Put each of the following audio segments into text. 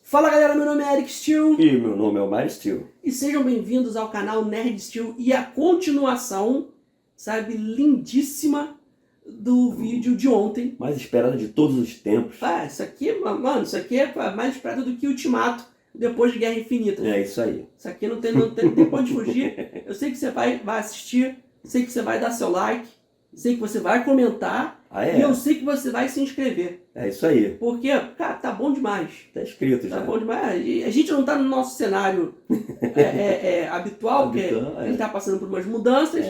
Fala galera, meu nome é Eric Steel. E meu nome é Omar Steel. E sejam bem-vindos ao canal Nerd Steel e a continuação, sabe, lindíssima do vídeo de ontem. Mais esperada de todos os tempos. Isso aqui, mano, isso aqui é mais esperado do que Ultimato, depois de Guerra Infinita. É isso aí. Isso aqui não tem pra onde fugir. Eu sei que você vai assistir, sei que você vai dar seu like, sei que você vai comentar. E eu sei que você vai se inscrever. É isso aí. Porque, cara, tá bom demais. Tá escrito já. Tá bom demais. A gente não tá no nosso cenário habitual, porque a gente tá passando por umas mudanças.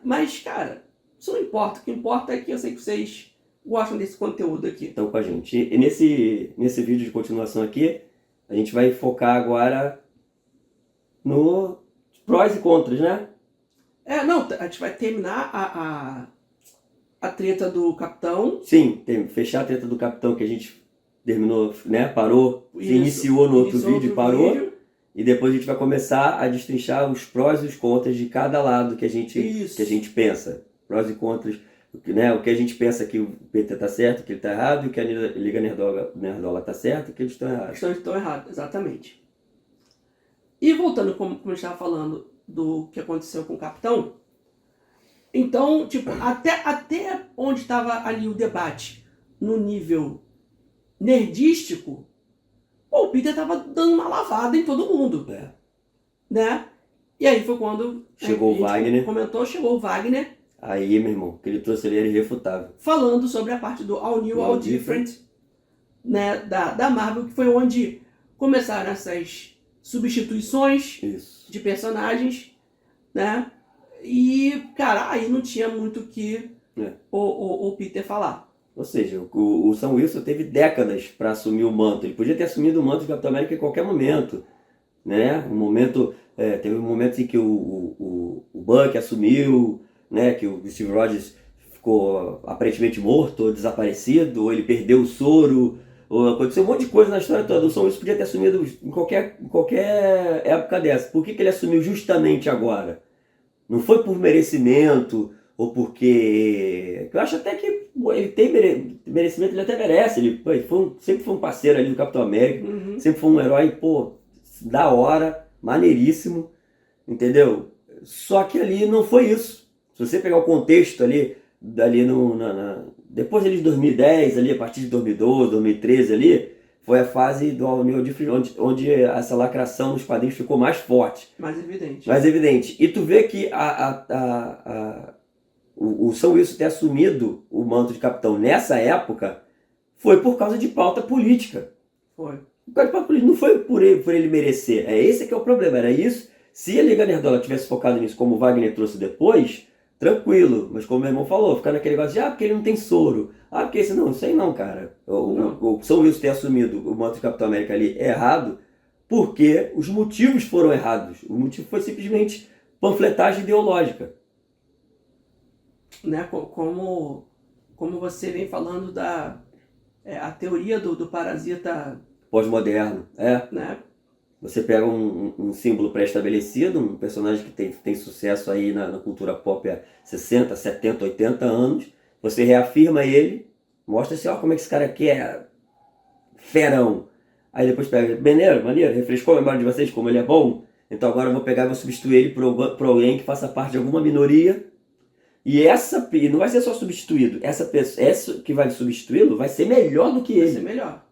Mas, cara, isso não importa. O que importa é que eu sei que vocês gostam desse conteúdo aqui. Estão com a gente. E nesse vídeo de continuação aqui, a gente vai focar agora no prós e contras, né? Não, a gente vai terminar a treta do Capitão. Sim, fechar a treta do Capitão que a gente terminou, né? Parou, iniciou no outro vídeo e parou. E depois a gente vai começar a destrinchar os prós e os contras de cada lado que a gente pensa. Prós e contras, né? O que a gente pensa que o PT tá certo, que ele tá errado, e o que a Liga Nerdola tá certo e que eles estão errados. Estão errados, exatamente. E voltando, como a gente estava falando do que aconteceu com o Capitão, então, tipo, até onde estava ali o debate, no nível nerdístico, o Peter tava dando uma lavada em todo mundo, né? E aí foi quando chegou o Wagner. Chegou o Wagner. Aí, meu irmão, que ele trouxe ali era irrefutável. Falando sobre a parte do All New, All Different, né, da Marvel, que foi onde começaram essas substituições de personagens, né? E, cara, aí não tinha muito o que o Peter falar. Ou seja, o Sam Wilson teve décadas para assumir o manto. Ele podia ter assumido o manto de Capitão América em qualquer momento, né? Teve um momento em que o Buck assumiu, né? Que o Steve Rogers ficou aparentemente morto ou desaparecido, ou ele perdeu o soro, ou aconteceu um monte de coisa na história toda. O Sam Wilson podia ter assumido em qualquer época dessa. Por que ele assumiu justamente agora? Não foi por merecimento ou porque... Eu acho até que ele tem merecimento, ele até merece. Ele sempre foi um parceiro ali do Capitão América, sempre foi um herói, da hora, maneiríssimo, entendeu? Só que ali não foi isso. Se você pegar o contexto ali depois ali de 2010, ali, a partir de 2012, 2013 ali, foi a fase do All New Different, onde essa lacração nos quadrinhos ficou mais forte. Mais evidente. Mais evidente. E tu vê que o Sam Wilson ter assumido o manto de capitão nessa época foi por causa de pauta política. Foi. Por causa de pauta política. Não foi por ele merecer. Esse que é o problema. Era isso. Se a Liga Nerdola tivesse focado nisso, como o Wagner trouxe depois, tranquilo. Mas como o meu irmão falou, ficar naquele negócio de porque ele não tem soro. Porque isso aí não, cara. O Sam Wilson ter assumido o manto de Capitão América ali é errado, porque os motivos foram errados. O motivo foi simplesmente panfletagem ideológica. Né? Como você vem falando a teoria do parasita pós-moderno. Né? Você pega um símbolo pré-estabelecido, um personagem que tem sucesso aí na cultura pop há 60, 70, 80 anos, você reafirma ele, mostra assim, como é que esse cara aqui é ferão. Aí depois pega, maneiro, refrescou a memória de vocês como ele é bom? Então agora eu vou pegar e vou substituir ele por alguém que faça parte de alguma minoria. E não vai ser só substituído, essa que vai substituí-lo vai ser melhor do que ele. Vai ser melhor.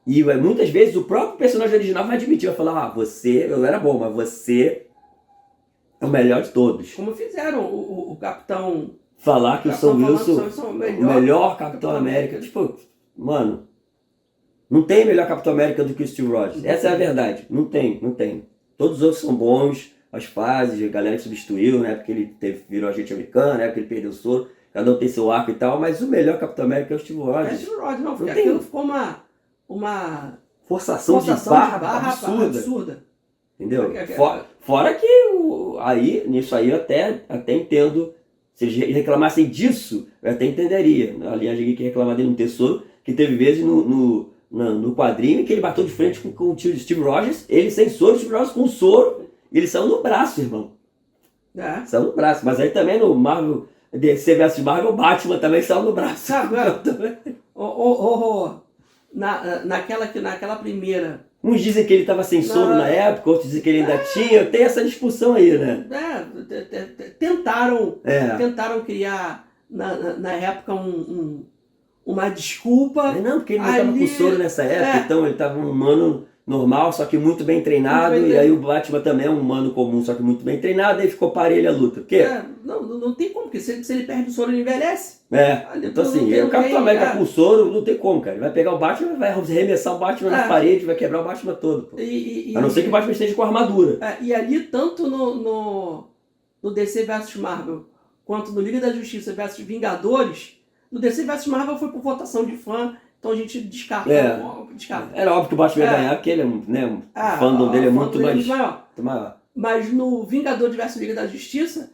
E muitas vezes o próprio personagem original vai admitir, vai falar, eu era bom, mas você é o melhor de todos. Como fizeram o Capitão... Falar que o Sam Wilson é o melhor Capitão América. Tipo, mano, não tem melhor Capitão América do que o Steve Rogers. Essa é a verdade. Não tem. Todos os outros são bons, as fases, a galera que substituiu, né? Porque ele virou agente americano, né? Porque ele perdeu o soro, cada um tem seu arco e tal, mas o melhor Capitão América é o Steve Rogers. É o Steve Rogers, não, porque aquilo ficou uma forçação de barra absurda. Entendeu? Fora que nisso aí eu até entendo. Se eles reclamassem disso, eu até entenderia. Aliás, ninguém que reclamar dele não ter soro, que teve vezes no quadrinho que ele bateu de frente com o tio de Steve Rogers, ele sem soro, Steve Rogers com soro, e ele saiu no braço, irmão. Saiu no braço. Mas aí também no Marvel, DC vs Marvel, o Batman também saiu no braço. naquela primeira. Uns dizem que ele estava sem soro na época, outros dizem que ele ainda tinha. Tem essa discussão aí, né? Tentaram criar na época uma desculpa. Não, porque ele não estava com soro nessa época, então ele estava um humano normal, só que muito bem treinado, e aí o Batman também é um humano comum, só que muito bem treinado, e aí ficou parelho a luta. Por quê? Não tem como, porque se ele perde o soro, ele envelhece. Então assim, o Capitão América com soro, não tem como, cara. Ele vai pegar o Batman, vai arremessar o Batman na parede, vai quebrar o Batman todo. Pô. A não ser que o Batman esteja com armadura. E ali, tanto no DC vs Marvel, quanto no Liga da Justiça vs Vingadores, no DC vs Marvel foi por votação de fã, então a gente descarta. Era óbvio que o Batman ia ganhar, porque ele o fandom dele é muito maior. Mas no Vingadores vs Liga da Justiça,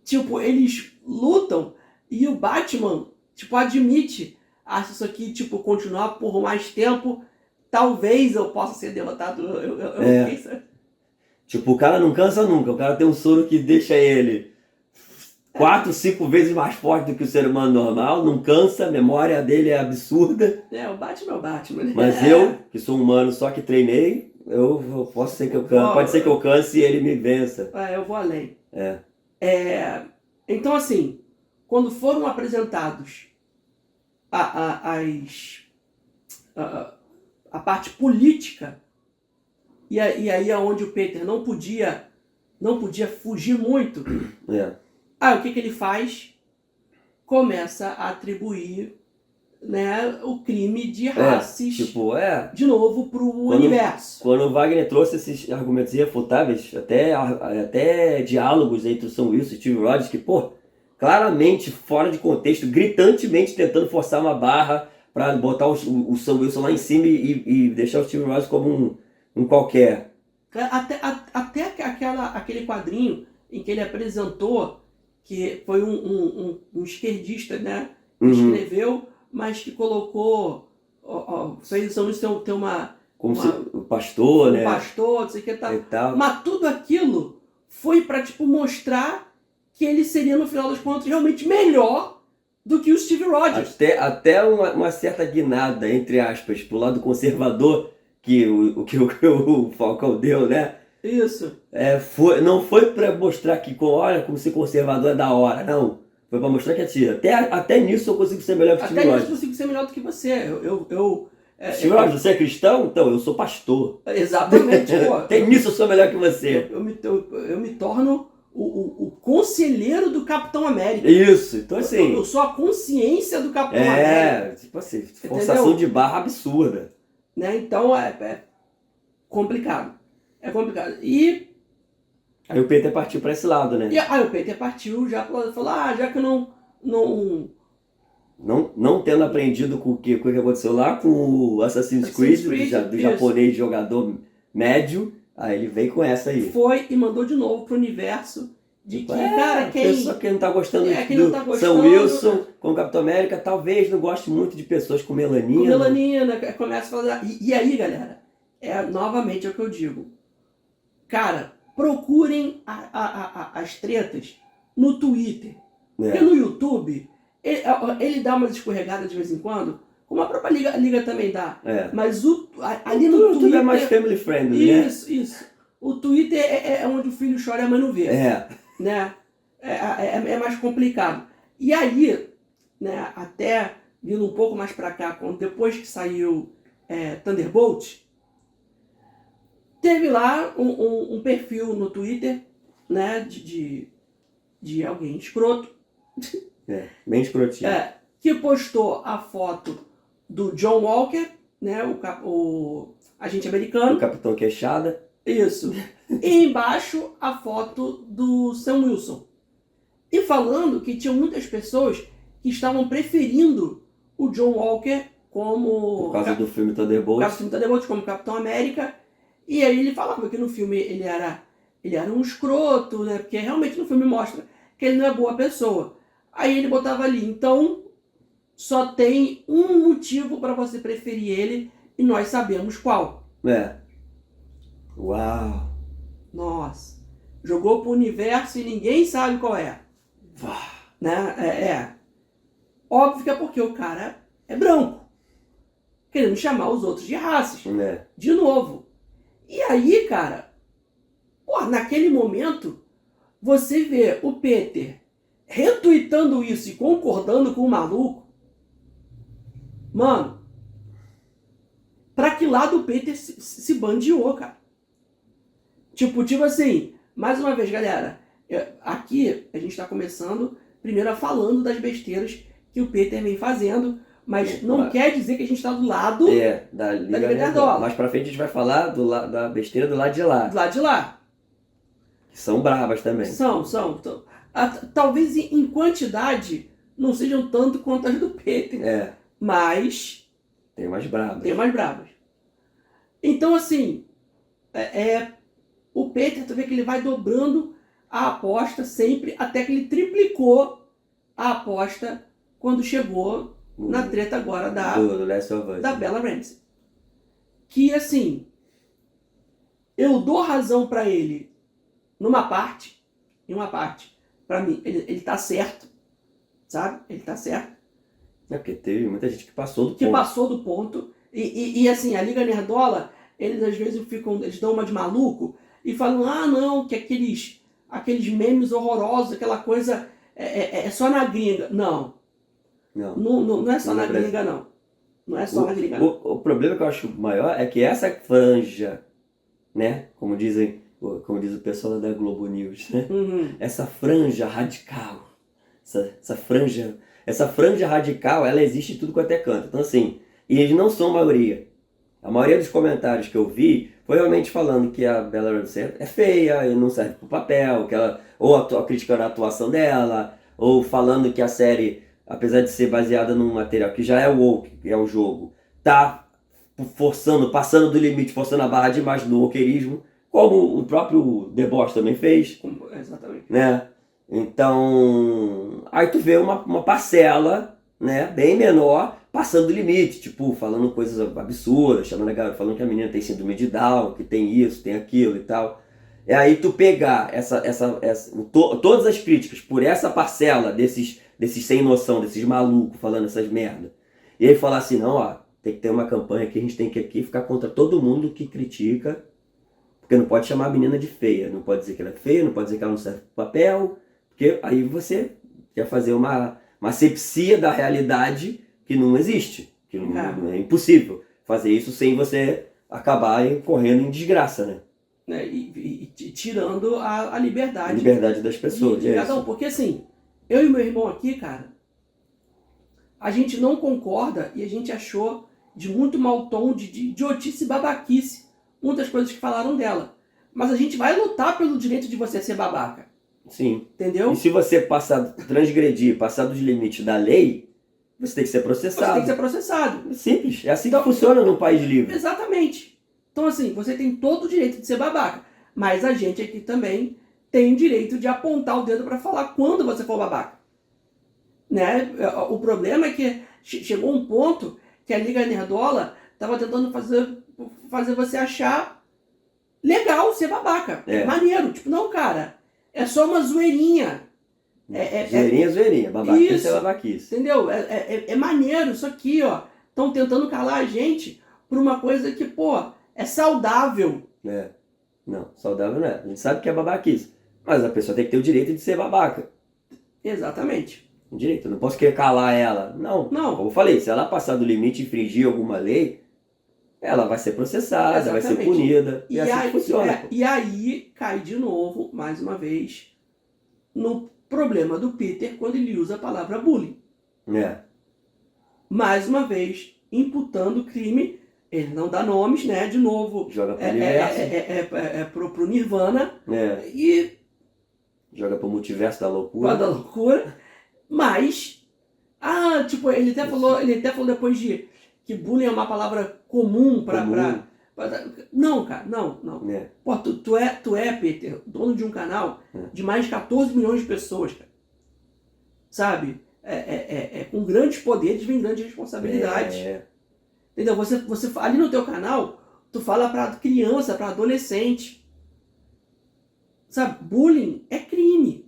tipo, eles lutam e o Batman, tipo, admite, acha isso aqui, tipo, continuar por mais tempo, talvez eu possa ser derrotado. Tipo, o cara não cansa nunca, o cara tem um soro que deixa ele 4, 5 vezes mais forte do que o ser humano normal, não cansa, a memória dele é absurda. O Batman é o Batman. Mas eu, que sou humano só que treinei, eu posso ser que eu canse, pode ser que eu canse e ele me vença. Eu vou além. Então, assim, quando foram apresentados a parte política, e aí é onde o Peter não podia fugir muito, o que ele faz? Começa a atribuir, né, o crime de racis de novo para o universo. Quando o Wagner trouxe esses argumentos irrefutáveis, até diálogos entre o Sam Wilson e Steve Rogers, que, claramente fora de contexto, gritantemente tentando forçar uma barra para botar o Sam Wilson lá em cima e deixar o Steve Rogers como um qualquer. Até aquele quadrinho em que ele apresentou, que foi um esquerdista, né, que escreveu, mas que colocou, fez o Sam Wilson ter uma... o pastor, né? O pastor, não sei o que tal. Mas tudo aquilo foi para, tipo, mostrar que ele seria, no final das contas, realmente melhor do que o Steve Rogers. Até uma certa guinada, entre aspas, pro lado conservador que o Falcão deu, né? Isso. Não foi para mostrar que, olha, como ser conservador é da hora, não. Foi para mostrar que até nisso eu consigo ser melhor que o Steve Rogers. Até nisso eu consigo ser melhor do que você. Steve Rogers, você é cristão? Então, eu sou pastor. Exatamente. Até nisso eu sou melhor que você. Eu me torno o conselheiro do Capitão América. Isso, então assim... Eu sou a consciência do Capitão América. Tipo assim, forçação de barra absurda. Né? Então é complicado. É complicado. E... Aí o Peter partiu para esse lado, né? Aí o Peter partiu já falou, já que eu não tendo aprendido com o que aconteceu lá com o Assassin's Creed do japonês jogador médio, aí ele veio com essa aí. Foi e mandou de novo pro universo de que, cara, pessoa que não tá gostando do Sam Wilson com o Capitão América, talvez não goste muito de pessoas com melanina. Com melanina, começa a falar... E aí, galera, novamente é o que eu digo. Cara, procurem as tretas no Twitter. Porque no YouTube, ele dá umas escorregadas de vez em quando, como a própria Liga também dá. Mas ali no YouTube Twitter... é mais family friendly, Isso. O Twitter é onde o filho chora e a mãe não vê. Né? É mais complicado. E aí, né, até vindo um pouco mais pra cá, depois que saiu Thunderbolt, teve lá um perfil no Twitter, né, de alguém escroto. Bem escrotinho. Que postou a foto do John Walker, né, o agente americano. O Capitão Queixada. Isso. E embaixo a foto do Sam Wilson. E falando que tinham muitas pessoas que estavam preferindo o John Walker como... Por causa do filme Thunderbolt. Por causa do filme Thunderbolt, como Capitão América. E aí ele falava que no filme ele era um escroto, né? Porque realmente no filme mostra que ele não é boa pessoa. Aí ele botava ali, então só tem um motivo para você preferir ele e nós sabemos qual. Uau! Nossa, jogou pro universo e ninguém sabe qual é. Né? Óbvio que é porque o cara é branco. querendo chamar os outros de raças. É. De novo. E aí, cara, pô, naquele momento, você vê o Peter retweetando isso e concordando com o maluco. Mano, pra que lado o Peter se bandeou, cara? Tipo assim, mais uma vez, galera, aqui a gente tá começando primeiro falando das besteiras que o Peter vem fazendo, mas não quer dizer que a gente tá do lado da Liga Nerdola. Mais pra frente a gente vai falar da besteira do lado de lá. Do lado de lá. Que são bravas também. São. Talvez em quantidade não sejam tanto quanto as do Peter. Mas tem mais bravas. Então, assim, o Peter, tu vê que ele vai dobrando a aposta sempre, até que ele triplicou a aposta quando chegou na treta agora do Last of Us, da Bella Ramsey. Que, assim, eu dou razão pra ele em uma parte, pra mim, ele tá certo, sabe? Ele tá certo. Porque teve muita gente que passou do ponto. E assim, a Liga Nerdola, eles às vezes eles dão uma de maluco e falam, não, que aqueles memes horrorosos, aquela coisa é só na gringa. Não é só na gringa, não. Não é só na gringa, não. O problema que eu acho maior é que essa franja, né, como diz o pessoal da Globo News, né? Essa franja radical, essa franja radical, ela existe em tudo quanto é canto. Então assim, e eles não são a maioria. A maioria dos comentários que eu vi foi realmente falando que a Bella Ramsey é feia e não serve pro papel, que ela, ou criticando a atuação dela, ou falando que a série, apesar de ser baseada num material que já é woke, que é o jogo, tá passando do limite, forçando a barra demais no wokeismo, como o próprio The Boss também fez. Exatamente. Né? Então, aí tu vê uma parcela, né, bem menor, passando do limite, tipo, falando coisas absurdas, falando que a menina tem síndrome de Down, que tem isso, tem aquilo e tal. E aí tu pegar todas as críticas por essa parcela desses sem noção, desses malucos falando essas merda, e aí falar assim, não, ó, tem que ter uma campanha que a gente tem que aqui ficar contra todo mundo que critica, porque não pode chamar a menina de feia, não pode dizer que ela é feia, não pode dizer que ela não serve pro papel, porque aí você quer fazer uma asepsia da realidade que não existe, que não é impossível fazer isso sem você acabar correndo em desgraça, né? E tirando a liberdade. A liberdade das pessoas. De cada um. Porque assim, eu e meu irmão aqui, cara, a gente não concorda e a gente achou de muito mau tom, de idiotice e babaquice, muitas coisas que falaram dela. Mas a gente vai lutar pelo direito de você ser babaca. Sim. Entendeu? E se você transgredir, passar dos limites da lei, você tem que ser processado. Você tem que ser processado. Simples. É assim que funciona num país livre. Exatamente. Então assim, você tem todo o direito de ser babaca. Mas a gente aqui também tem o direito de apontar o dedo para falar quando você for babaca. Né? O problema é que chegou um ponto que a Liga Nerdola estava tentando fazer você achar legal ser babaca. Maneiro. Tipo, não, cara. É só uma zoeirinha. Zoeirinha. Babaquice é babaquice. Entendeu? É maneiro isso aqui, ó. Estão tentando calar a gente por uma coisa que, pô, é saudável. Não, saudável não é. A gente sabe que é babaquice. Mas a pessoa tem que ter o direito de ser babaca. Exatamente. O direito. Eu não posso querer calar ela. Não. Como eu falei, se ela passar do limite e infringir alguma lei, ela vai ser processada, Exatamente. Vai ser punida. E assim que funciona. E aí cai de novo, mais uma vez, no problema do Peter quando ele usa a palavra bullying. Mais uma vez, imputando crime. Ele não dá nomes, né? De novo. Joga pro universo. Pro Nirvana. E joga pro multiverso da loucura. Mas, tipo, ele até falou depois que bullying é uma palavra comum pra não, cara, não. Pô, tu é, Peter, dono de um canal de mais de 14 milhões de pessoas, cara. Sabe? Com grandes poderes vem grandes responsabilidades. Entendeu? Você ali no teu canal, tu fala pra criança, pra adolescente. Sabe? Bullying é crime.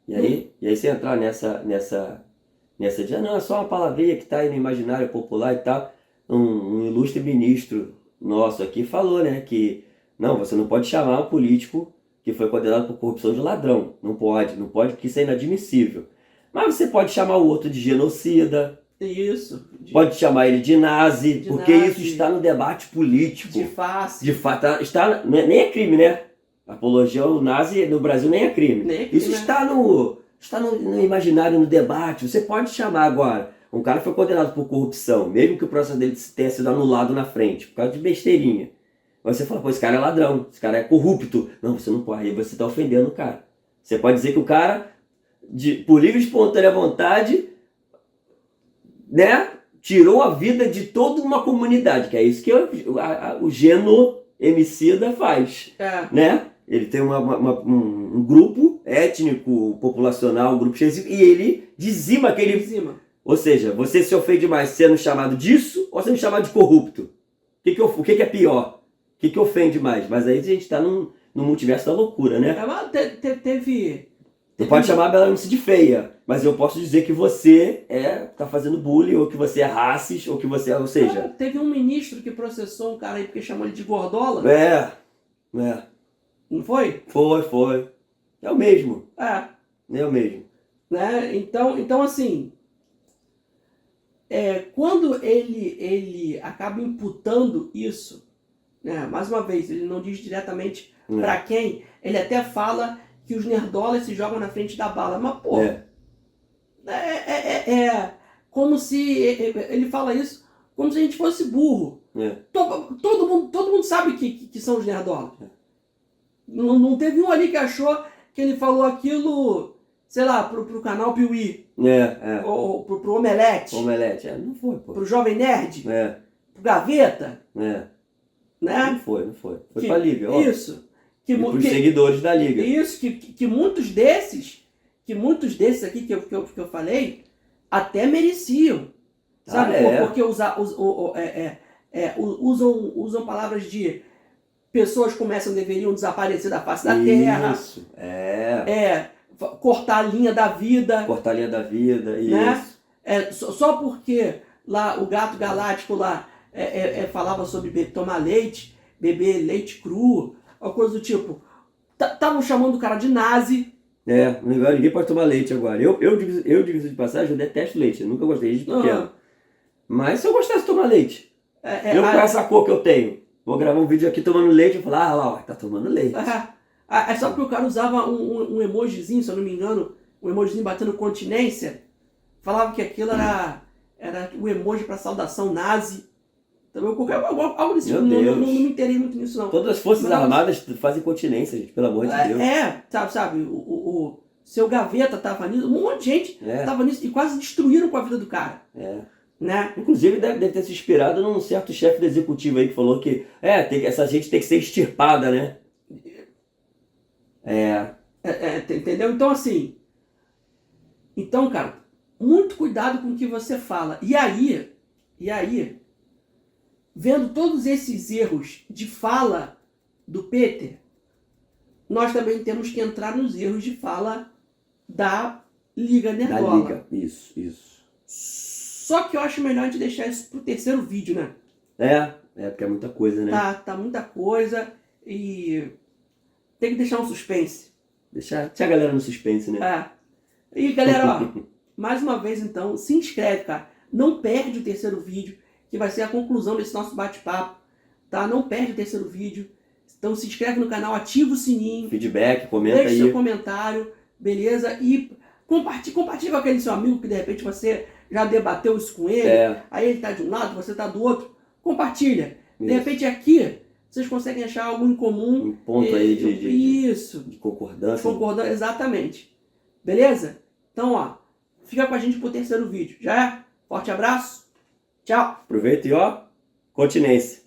E aí você entrar nessa de, não, é só uma palavrinha que tá aí no imaginário popular e tal. um ilustre ministro nosso aqui falou, né, que não, você não pode chamar um político que foi condenado por corrupção de ladrão. Não pode porque isso é inadmissível. Mas você pode chamar o outro de genocida, Isso. pode chamar ele de nazi, De porque nazi. isso está no debate político. De face. De fato, nem é crime, né? Apologia ao nazi no Brasil nem é crime. Nem é crime, Isso né? está no imaginário, no debate. Você pode chamar agora. Um cara foi condenado por corrupção, mesmo que o processo dele tenha sido anulado na frente, por causa de besteirinha. Mas você fala, pô, esse cara é ladrão, esse cara é corrupto. Não, você não pode, aí você está ofendendo o cara. Você pode dizer que o cara, por livre e espontânea vontade, né, tirou a vida de toda uma comunidade, que é isso que o genocida faz, né? Ele tem um grupo étnico, populacional, um grupo específico, e ele dizima aquele... Ou seja, você se ofende mais sendo chamado disso ou sendo chamado de corrupto? O que é pior? O que ofende mais? Mas aí a gente está no multiverso da loucura, né? Teve Você pode chamar a Belarus de feia, mas eu posso dizer que você tá fazendo bullying, ou que você é racista, ou que você é... Ou seja... Teve um ministro que processou um cara aí porque chamou ele de gordola. Não foi? Foi. É o mesmo. É o mesmo. Né? Então assim... quando ele acaba imputando isso, né? Mais uma vez, ele não diz diretamente para quem, ele até fala que os nerdolas se jogam na frente da bala, mas pô, como se, ele fala isso como se a gente fosse burro. Todo mundo sabe que são os nerdolas. Não teve um ali que achou que ele falou aquilo, sei lá, pro canal Piuí. Ou pro Omelete. Não foi, pô. Pro Jovem Nerd. Pro Gaveta. Né? Não foi. Foi pra Liga, ó. Isso. E pros seguidores da Liga. Isso, que muitos desses aqui que eu falei, até mereciam. Sabe? Porque usam palavras de pessoas deveriam desaparecer da face da terra. Isso. Cortar a linha da vida. Né? Isso. Só porque lá o gato galáctico lá falava sobre tomar leite, beber leite cru, uma coisa do tipo. Estavam chamando o cara de nazi. Ninguém pode tomar leite agora. Eu digo de passagem, eu detesto leite. Eu nunca gostei de pequeno. Mas se eu gostasse de tomar leite, com essa cor que eu tenho, vou gravar um vídeo aqui tomando leite e falar, lá, ó, tá tomando leite. É só porque o cara usava um emojizinho, se eu não me engano, um emojizinho batendo continência, falava que aquilo era o emoji para saudação nazi. Então, algo desse tipo, não me interei muito nisso, não. Todas as forças armadas fazem continência, gente, pelo amor de Deus. Sabe, o seu Gaveta tava nisso, um monte de gente tava nisso, e quase destruíram com a vida do cara. Né? Inclusive deve ter se inspirado num certo chefe do executivo aí que falou que essa gente tem que ser extirpada, né? Entendeu? Então assim, cara, muito cuidado com o que você fala. E aí, vendo todos esses erros de fala do Peter, nós também temos que entrar nos erros de fala da Liga Nerdola. Da Liga, isso. Só que eu acho melhor a gente deixar isso pro terceiro vídeo, né? Porque é muita coisa, né? Tá muita coisa e tem que deixar um suspense. Deixa a galera no suspense, né? E galera, ó, mais uma vez então, se inscreve, cara. Não perde o terceiro vídeo, que vai ser a conclusão desse nosso bate-papo, tá? Não perde o terceiro vídeo. Então se inscreve no canal, ativa o sininho. Feedback, comenta aí. Deixa seu comentário, beleza? E compartilha com aquele seu amigo que de repente você já debateu isso com ele. Aí ele tá de um lado, você tá do outro. Compartilha. De repente aqui vocês conseguem achar algo em comum. Um ponto aí de concordância. Exatamente. Beleza? Então, ó, fica com a gente pro terceiro vídeo. Já é? Forte abraço. Tchau. Aproveita e ó, continência.